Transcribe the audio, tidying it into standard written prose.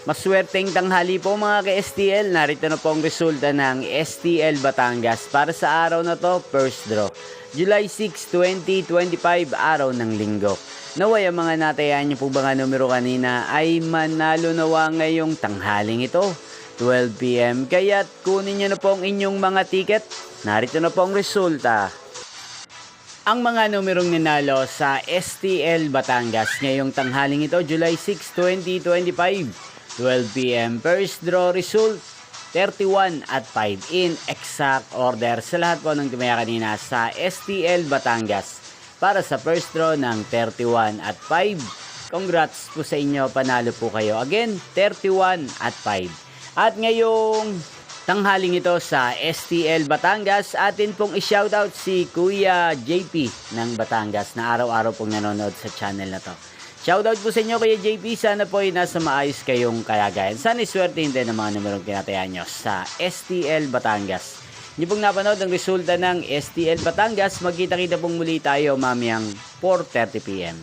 Maswerteng tanghali po mga ka-STL. Narito na po ang resulta ng STL Batangas para sa araw na to, first draw. July 6, 2025, araw ng linggo. Naway ang mga natayan niyo po ba nga numero kanina ay manalo nawa ngayong tanghaling ito, 12 PM. Kaya't kunin niyo na po ang inyong mga tiket. Narito na po ang resulta. Ang mga numerong ninalo sa STL Batangas ngayong tanghaling ito, July 6, 2025. 12 PM. First draw result, 31 at 5 in exact order sa lahat po ng tumaya kanina sa STL Batangas para sa first draw ng 31 at 5. Congrats po sa inyo, panalo po kayo. Again, 31 at 5. At ngayong tanghaling ito sa STL Batangas, atin pong i-shoutout si Kuya JP ng Batangas na araw-araw pong nanonood sa channel na to. Shoutout po sa inyo Kuya JP, sana po ay nasa maayos kayong kalagayan. Sana iswertein din ang mga numerong tinatayan nyo sa STL Batangas. Hindi pong napanood ang resulta ng STL Batangas, magkita-kita pong muli tayo mamayang 4:30 PM.